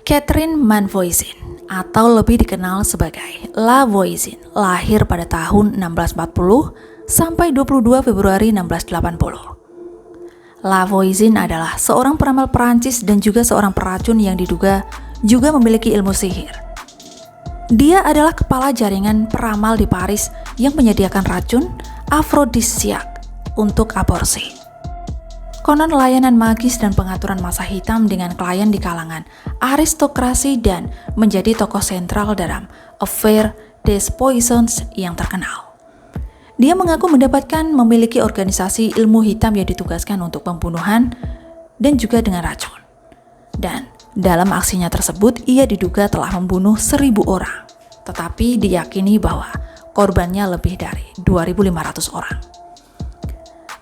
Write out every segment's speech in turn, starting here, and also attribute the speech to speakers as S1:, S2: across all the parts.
S1: Catherine Manvoisin atau lebih dikenal sebagai La Voisin lahir pada tahun 1640 sampai 22 Februari 1680. La Voisin adalah seorang peramal Perancis dan juga seorang peracun yang diduga juga memiliki ilmu sihir. Dia adalah kepala jaringan peramal di Paris yang menyediakan racun afrodisiak untuk aborsi. Konon layanan magis dan pengaturan masa hitam dengan klien di kalangan aristokrasi dan menjadi tokoh sentral dalam Affaire des Poissons yang terkenal. Dia mengaku mendapatkan memiliki organisasi ilmu hitam yang ditugaskan untuk pembunuhan dan juga dengan racun. Dan dalam aksinya tersebut ia diduga telah membunuh 1.000 orang, tetapi diyakini bahwa korbannya lebih dari 2.500 orang.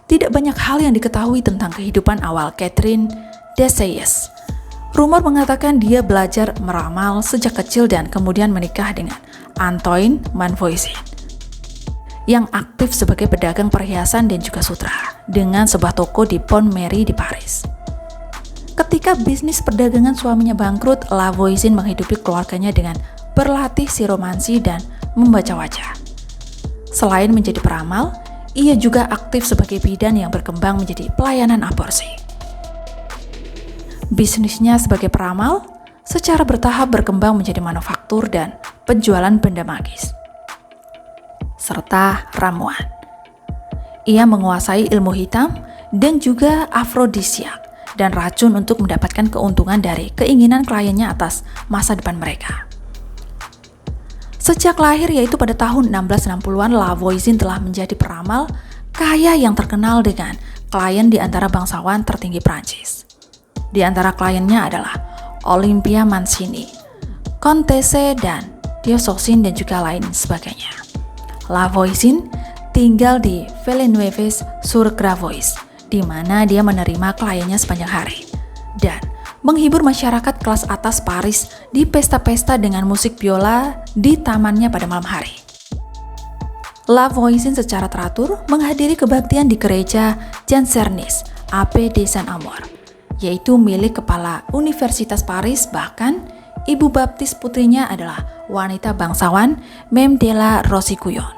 S1: Tidak banyak hal yang diketahui tentang kehidupan awal Catherine Dessayes. Rumor mengatakan dia belajar meramal sejak kecil dan kemudian menikah dengan Antoine Manvoisin yang aktif sebagai pedagang perhiasan dan juga sutra dengan sebuah toko di Pont Marie di Paris. Ketika bisnis perdagangan suaminya bangkrut, La Voisin menghidupi keluarganya dengan berlatih siromansi dan membaca wajah. Selain menjadi peramal, ia juga aktif sebagai bidan yang berkembang menjadi pelayanan aborsi. Bisnisnya sebagai peramal secara bertahap berkembang menjadi manufaktur dan penjualan benda magis, serta ramuan. Ia menguasai ilmu hitam dan juga afrodisiak dan racun untuk mendapatkan keuntungan dari keinginan kliennya atas masa depan mereka. Sejak lahir yaitu pada tahun 1660-an, La Voisin telah menjadi peramal kaya yang terkenal dengan klien di antara bangsawan tertinggi Prancis. Di antara kliennya adalah Olympia Mancini, Comtesse dan Diososin dan juga lain sebagainya. La Voisin tinggal di Villeneuve-sur-Gravois, di mana dia menerima kliennya sepanjang hari dan menghibur masyarakat kelas atas Paris di pesta-pesta dengan musik biola di tamannya pada malam hari. La Voisin secara teratur menghadiri kebaktian di gereja Jansernis Abbé de Saint-Amour, yaitu milik kepala Universitas Paris. Bahkan ibu baptis putrinya adalah wanita bangsawan Meme de la Rosicouyon.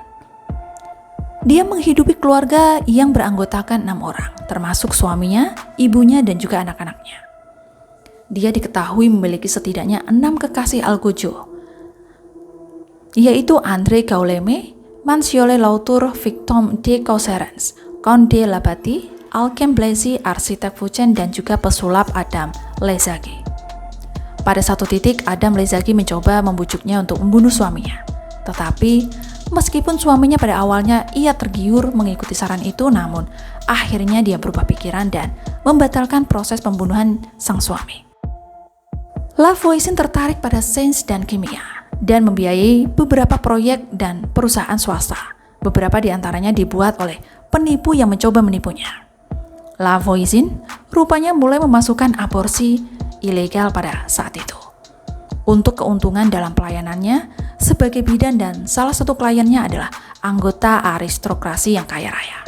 S1: Dia menghidupi keluarga yang beranggotakan 6 orang, termasuk suaminya, ibunya, dan juga anak-anaknya. Dia diketahui memiliki setidaknya 6 kekasih algojo, yaitu André Gauleme, Monsieur Lautour, Victor de Causerens, Count de Labatie, Alchem Blazy, arsitek Fuchen, dan juga pesulap Adam Lezagi. Pada satu titik, Adam Lezagi mencoba membujuknya untuk membunuh suaminya. Tetapi, meskipun suaminya pada awalnya ia tergiur mengikuti saran itu, namun akhirnya dia berubah pikiran dan membatalkan proses pembunuhan sang suami. La Voisin tertarik pada sains dan kimia dan membiayai beberapa proyek dan perusahaan swasta. Beberapa di antaranya dibuat oleh penipu yang mencoba menipunya. La Voisin rupanya mulai memasukkan aborsi ilegal pada saat itu untuk keuntungan dalam pelayanannya sebagai bidan, dan salah satu kliennya adalah anggota aristokrasi yang kaya raya.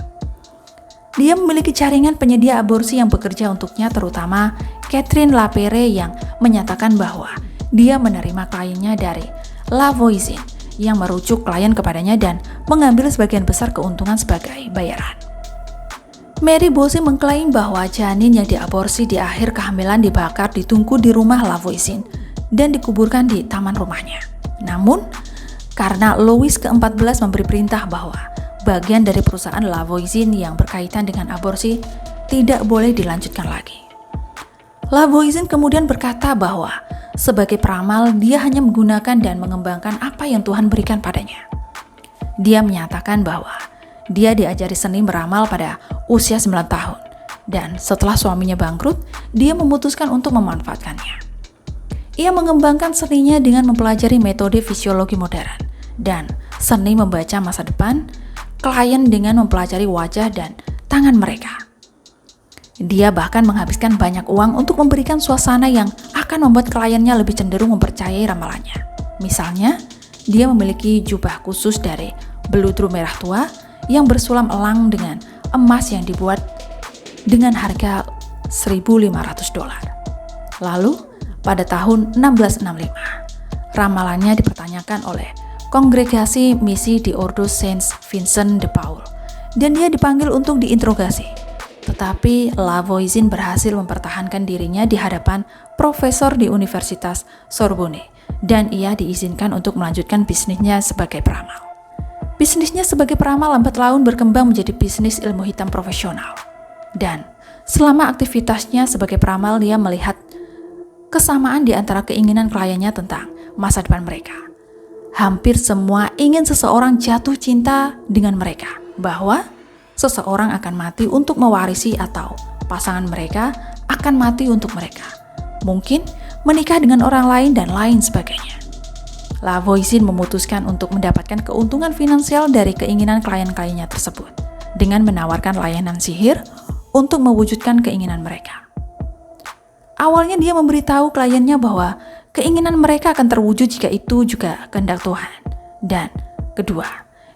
S1: Dia memiliki jaringan penyedia aborsi yang bekerja untuknya, terutama Catherine Lapere yang menyatakan bahwa dia menerima kliennya dari La Voisin yang merujuk klien kepadanya dan mengambil sebagian besar keuntungan sebagai bayaran. Mary Bossi mengklaim bahwa janin yang diaborsi di akhir kehamilan dibakar di tungku di rumah La Voisin dan dikuburkan di taman rumahnya. Namun, karena Louis ke-14 memberi perintah bahwa bagian dari perusahaan La Voisin yang berkaitan dengan aborsi tidak boleh dilanjutkan lagi, La Voisin kemudian berkata bahwa sebagai peramal dia hanya menggunakan dan mengembangkan apa yang Tuhan berikan padanya. Dia menyatakan bahwa dia diajari seni meramal pada usia 9 tahun dan setelah suaminya bangkrut, dia memutuskan untuk memanfaatkannya. Ia mengembangkan seninya dengan mempelajari metode fisiologi modern dan seni membaca masa depan klien dengan mempelajari wajah dan tangan mereka. Dia bahkan menghabiskan banyak uang untuk memberikan suasana yang akan membuat kliennya lebih cenderung mempercayai ramalannya. Misalnya, dia memiliki jubah khusus dari beludru merah tua yang bersulam elang dengan emas yang dibuat dengan harga $1.500. Lalu, pada tahun 1665. Ramalannya dipertanyakan oleh Kongregasi Misi di Ordo Saint Vincent de Paul, dan dia dipanggil untuk diinterogasi. Tetapi Lavoisier berhasil mempertahankan dirinya di hadapan profesor di Universitas Sorbonne, dan ia diizinkan untuk melanjutkan bisnisnya sebagai peramal. Bisnisnya sebagai peramal lambat laun berkembang menjadi bisnis ilmu hitam profesional. Dan selama aktivitasnya sebagai peramal, dia melihat kesamaan di antara keinginan kliennya tentang masa depan mereka. Hampir semua ingin seseorang jatuh cinta dengan mereka, bahwa seseorang akan mati untuk mewarisi atau pasangan mereka akan mati untuk mereka. Mungkin menikah dengan orang lain dan lain sebagainya. Lavoisier memutuskan untuk mendapatkan keuntungan finansial dari keinginan klien-kliennya tersebut dengan menawarkan layanan sihir untuk mewujudkan keinginan mereka. Awalnya dia memberitahu kliennya bahwa keinginan mereka akan terwujud jika itu juga kehendak Tuhan. Dan kedua,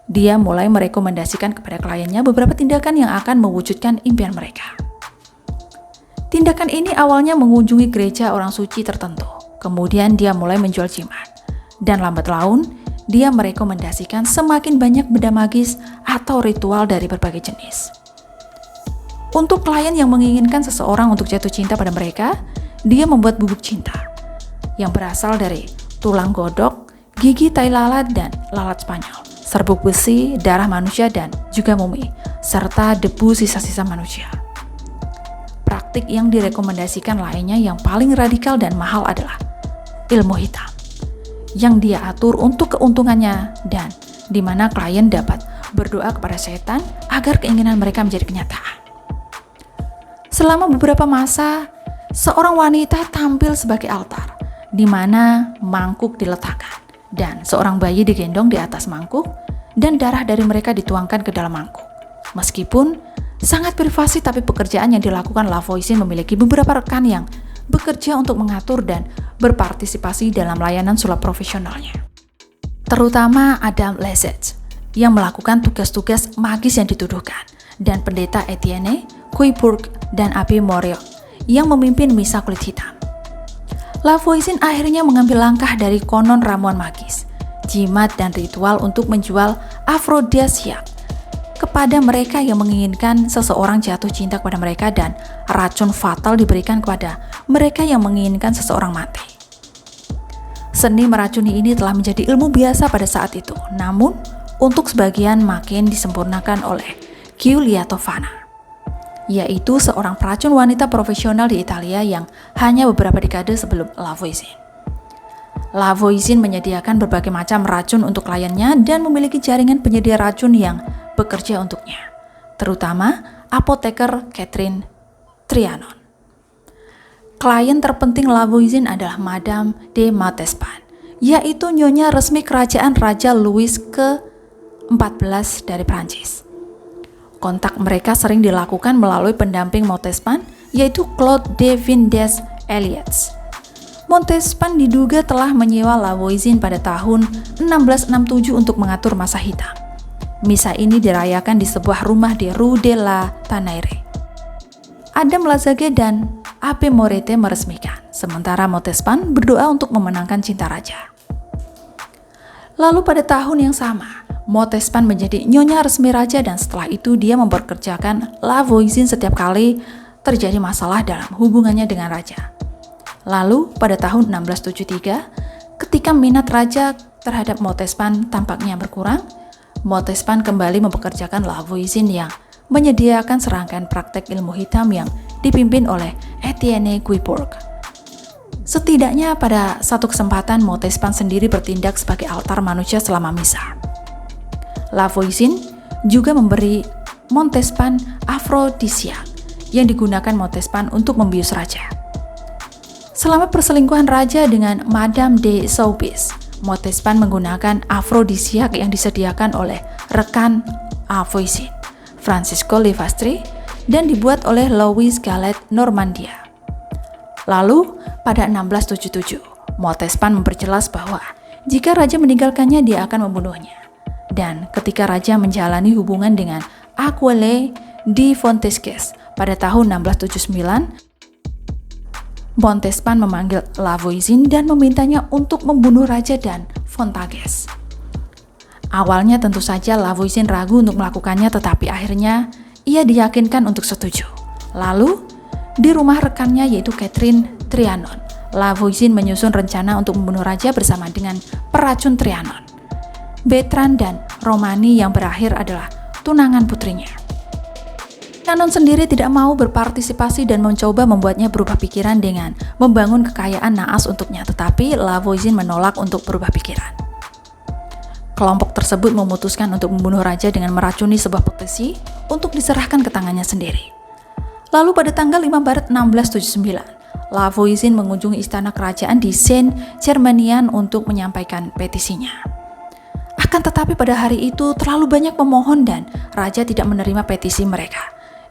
S1: dia mulai merekomendasikan kepada kliennya beberapa tindakan yang akan mewujudkan impian mereka. Tindakan ini awalnya mengunjungi gereja orang suci tertentu. Kemudian dia mulai menjual jimat. Dan lambat laun, dia merekomendasikan semakin banyak benda magis atau ritual dari berbagai jenis. Untuk klien yang menginginkan seseorang untuk jatuh cinta pada mereka, dia membuat bubuk cinta yang berasal dari tulang godok, gigi tai lalat dan lalat Spanyol, serbuk besi, darah manusia dan juga mumi, serta debu sisa-sisa manusia. Praktik yang direkomendasikan lainnya yang paling radikal dan mahal adalah ilmu hitam, yang dia atur untuk keuntungannya dan di mana klien dapat berdoa kepada setan agar keinginan mereka menjadi kenyataan. Selama beberapa masa, seorang wanita tampil sebagai altar, di mana mangkuk diletakkan dan seorang bayi digendong di atas mangkuk dan darah dari mereka dituangkan ke dalam mangkuk. Meskipun sangat privasi, tapi pekerjaan yang dilakukan Lavoisier memiliki beberapa rekan yang bekerja untuk mengatur dan berpartisipasi dalam layanan sulap profesionalnya. Terutama Adam Lesage yang melakukan tugas-tugas magis yang dituduhkan, dan pendeta Etienne Cuibourg dan Abbé Moreau yang memimpin misa kulit hitam. Lavoisier akhirnya mengambil langkah dari konon ramuan magis, jimat dan ritual untuk menjual afrodisiak kepada mereka yang menginginkan seseorang jatuh cinta kepada mereka, dan racun fatal diberikan kepada mereka yang menginginkan seseorang mati. Seni meracuni ini telah menjadi ilmu biasa pada saat itu, namun untuk sebagian makin disempurnakan oleh Giulia Tovana, yaitu seorang peracun wanita profesional di Italia yang hanya beberapa dekade sebelum Lavoisier. Lavoisier menyediakan berbagai macam racun untuk kliennya dan memiliki jaringan penyedia racun yang bekerja untuknya, terutama apoteker Catherine Trianon. Klien terpenting Lavoisier adalah Madame de Montespan, yaitu nyonya resmi kerajaan Raja Louis ke-14 dari Prancis. Kontak mereka sering dilakukan melalui pendamping Montespan, yaitu Claude de Vindes Eliot. Montespan diduga telah menyewa Lavoisier pada tahun 1667 untuk mengatur masa hitam. Misa ini dirayakan di sebuah rumah di Rue de la Tannerie. Adam Lazage dan Abbé Moreau meresmikan, sementara Montespan berdoa untuk memenangkan cinta raja. Lalu pada tahun yang sama, Montespan menjadi nyonya resmi raja, dan setelah itu dia memperkerjakan Lavoisier setiap kali terjadi masalah dalam hubungannya dengan raja. Lalu pada tahun 1673, ketika minat raja terhadap Montespan tampaknya berkurang, Montespan kembali mempekerjakan Lavoisier yang menyediakan serangkaian praktek ilmu hitam yang dipimpin oleh Etienne Cuibourg. Setidaknya pada satu kesempatan Montespan sendiri bertindak sebagai altar manusia selama misa. Lavoisier juga memberi Montespan afrodisiak yang digunakan Montespan untuk membius raja. Selama perselingkuhan raja dengan Madame de Soubise, Montespan menggunakan afrodisiak yang disediakan oleh rekan Lavoisier, Francisco Levastre, dan dibuat oleh Louis Gallet Normandia. Lalu, pada 1677, Montespan memperjelas bahwa jika raja meninggalkannya, dia akan membunuhnya. Dan ketika raja menjalani hubungan dengan Aquile di Fontesques pada tahun 1679, Montespan memanggil Lavoisin dan memintanya untuk membunuh raja dan Fontages. Awalnya tentu saja Lavoisin ragu untuk melakukannya, tetapi akhirnya ia diyakinkan untuk setuju. Lalu, di rumah rekannya yaitu Catherine Trianon, Lavoisin menyusun rencana untuk membunuh raja bersama dengan peracun Trianon, Bertrand dan Romani yang berakhir adalah tunangan putrinya. Trianon sendiri tidak mau berpartisipasi dan mencoba membuatnya berubah pikiran dengan membangun kekayaan naas untuknya, tetapi Lavoisin menolak untuk berubah pikiran. Kelompok tersebut memutuskan untuk membunuh raja dengan meracuni sebuah petisi untuk diserahkan ke tangannya sendiri. Lalu pada tanggal 5 Maret 1679, Lavoisin mengunjungi istana kerajaan di Saint-Germain untuk menyampaikan petisinya. Akan tetapi pada hari itu terlalu banyak pemohon dan raja tidak menerima petisi mereka,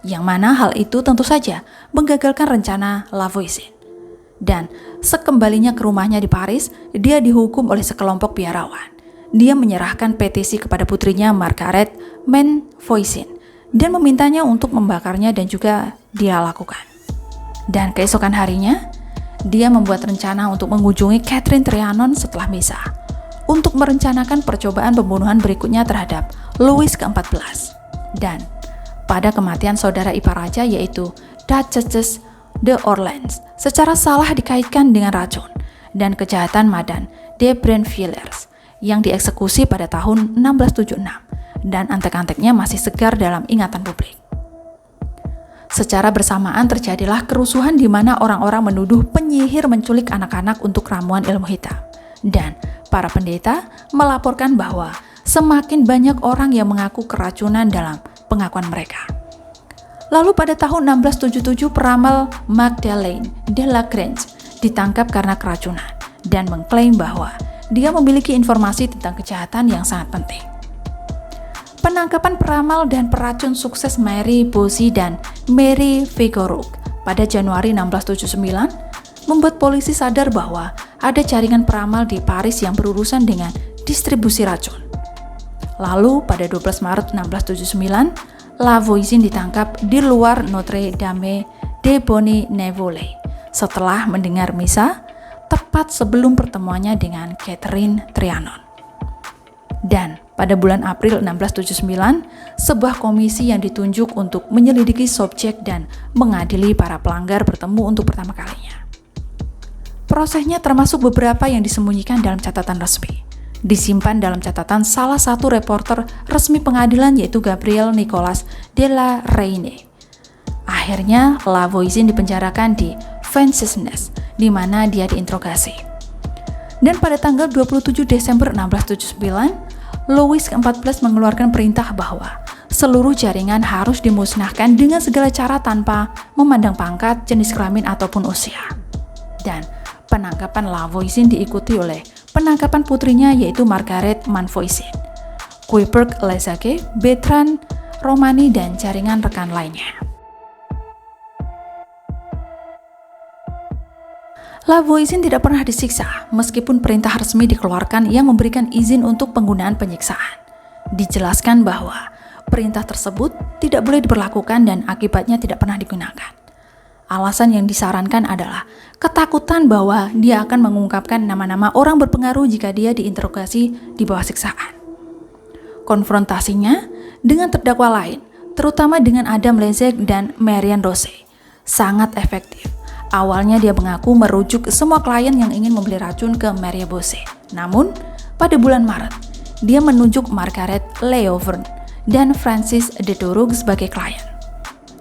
S1: yang mana hal itu tentu saja menggagalkan rencana Lavoisin. Dan sekembalinya ke rumahnya di Paris, dia dihukum oleh sekelompok biarawan. Dia menyerahkan petisi kepada putrinya Margaret Montvoisin dan memintanya untuk membakarnya, dan juga dia lakukan. Dan keesokan harinya, dia membuat rencana untuk mengunjungi Catherine Trianon setelah misa untuk merencanakan percobaan pembunuhan berikutnya terhadap Louis ke-14. Dan pada kematian saudara ipar raja yaitu Duchess de Orleans secara salah dikaitkan dengan racun dan kejahatan Madame de Brinvilliers yang dieksekusi pada tahun 1676, dan antek-anteknya masih segar dalam ingatan publik. Secara bersamaan terjadilah kerusuhan di mana orang-orang menuduh penyihir menculik anak-anak untuk ramuan ilmu hitam, dan para pendeta melaporkan bahwa semakin banyak orang yang mengaku keracunan dalam pengakuan mereka. Lalu pada tahun 1677 peramal Magdalene de la Grange ditangkap karena keracunan dan mengklaim bahwa dia memiliki informasi tentang kejahatan yang sangat penting. Penangkapan peramal dan peracun sukses Mary Bossy dan Mary Vigoureux pada Januari 1679 membuat polisi sadar bahwa ada jaringan peramal di Paris yang berurusan dengan distribusi racun. Lalu pada 12 Maret 1679, Lavoisin ditangkap di luar Notre Dame de Bonneville setelah mendengar misa tepat sebelum pertemuannya dengan Catherine Trianon. Dan pada bulan April 1679, sebuah komisi yang ditunjuk untuk menyelidiki subjek dan mengadili para pelanggar bertemu untuk pertama kalinya. Prosesnya termasuk beberapa yang disembunyikan dalam catatan resmi, disimpan dalam catatan salah satu reporter resmi pengadilan yaitu Gabriel Nicolas de la Reynie. Akhirnya, Lavoisin dipenjarakan di Vincennes, di mana dia diinterogasi. Dan pada tanggal 27 Desember 1679, Louis ke-14 mengeluarkan perintah bahwa seluruh jaringan harus dimusnahkan dengan segala cara tanpa memandang pangkat, jenis kelamin, ataupun usia. Dan penangkapan Lavoisin diikuti oleh penangkapan putrinya yaitu Margaret Montvoisin, Guiberg-Lesage, Bertrand, Romani, dan jaringan rekan lainnya. Lavoisin tidak pernah disiksa meskipun perintah resmi dikeluarkan yang memberikan izin untuk penggunaan penyiksaan. Dijelaskan bahwa perintah tersebut tidak boleh diberlakukan dan akibatnya tidak pernah digunakan. Alasan yang disarankan adalah ketakutan bahwa dia akan mengungkapkan nama-nama orang berpengaruh jika dia diinterogasi di bawah siksaan. Konfrontasinya dengan terdakwa lain, terutama dengan Adam Lezec dan Marianne Rosset, sangat efektif. Awalnya dia mengaku merujuk semua klien yang ingin membeli racun ke Marie Bossy. Namun, pada bulan Maret, dia menunjuk Margaret Leovern dan Francis de Tourgue sebagai klien.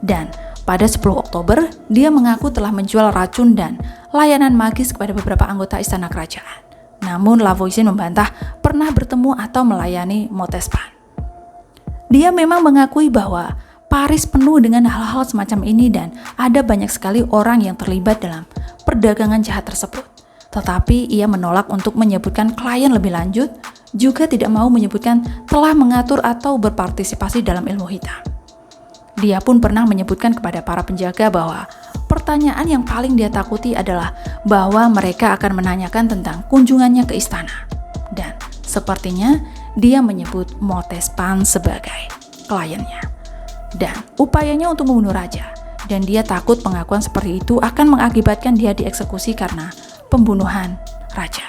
S1: Dan pada 10 Oktober, dia mengaku telah menjual racun dan layanan magis kepada beberapa anggota istana kerajaan. Namun, Lavoisin membantah pernah bertemu atau melayani Montespan. Dia memang mengakui bahwa Paris penuh dengan hal-hal semacam ini dan ada banyak sekali orang yang terlibat dalam perdagangan jahat tersebut. Tetapi ia menolak untuk menyebutkan klien lebih lanjut, juga tidak mau menyebutkan telah mengatur atau berpartisipasi dalam ilmu hitam. Dia pun pernah menyebutkan kepada para penjaga bahwa pertanyaan yang paling dia takuti adalah bahwa mereka akan menanyakan tentang kunjungannya ke istana. Dan sepertinya dia menyebut Montespan sebagai kliennya. Dan upayanya untuk membunuh raja dan dia takut pengakuan seperti itu akan mengakibatkan dia dieksekusi karena pembunuhan raja.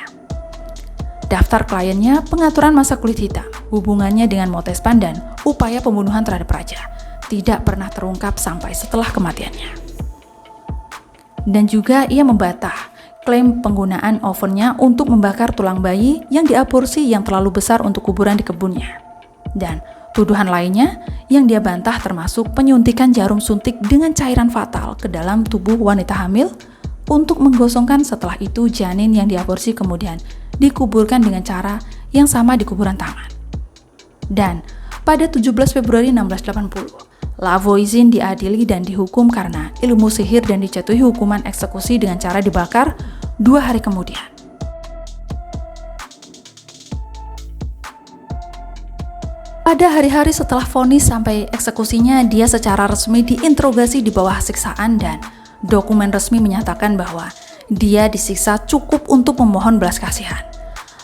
S1: Daftar kliennya pengaturan masa kulit hitam, hubungannya dengan Montespan dan upaya pembunuhan terhadap raja tidak pernah terungkap sampai setelah kematiannya. Dan juga ia membantah klaim penggunaan ovennya untuk membakar tulang bayi yang diaborsi yang terlalu besar untuk kuburan di kebunnya. Dan tuduhan lainnya yang dia bantah termasuk penyuntikan jarum suntik dengan cairan fatal ke dalam tubuh wanita hamil untuk menggosongkan, setelah itu janin yang diaborsi kemudian dikuburkan dengan cara yang sama di kuburan taman. Dan pada 17 Februari 1680, Lavoisin diadili dan dihukum karena ilmu sihir dan dijatuhi hukuman eksekusi dengan cara dibakar 2 hari kemudian. Pada hari-hari setelah vonis sampai eksekusinya, dia secara resmi diinterogasi di bawah siksaan dan dokumen resmi menyatakan bahwa dia disiksa cukup untuk memohon belas kasihan.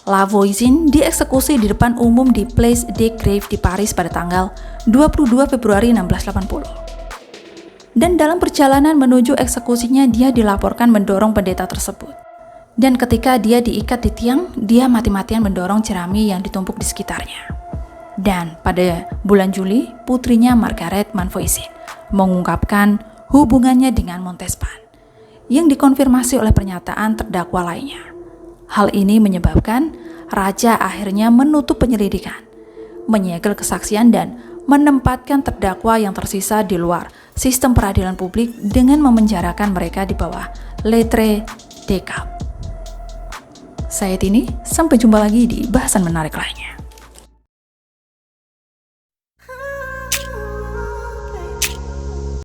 S1: Lavoisin dieksekusi di depan umum di Place des Grèves di Paris pada tanggal 22 Februari 1680. Dan dalam perjalanan menuju eksekusinya, dia dilaporkan mendorong pendeta tersebut. Dan ketika dia diikat di tiang, dia mati-matian mendorong jerami yang ditumpuk di sekitarnya. Dan pada bulan Juli, putrinya Margaret Montvoisin mengungkapkan hubungannya dengan Montespan, yang dikonfirmasi oleh pernyataan terdakwa lainnya. Hal ini menyebabkan raja akhirnya menutup penyelidikan, menyegel kesaksian dan menempatkan terdakwa yang tersisa di luar sistem peradilan publik dengan memenjarakan mereka di bawah lettre de cap. Saya Tini, sampai jumpa lagi di bahasan menarik lainnya.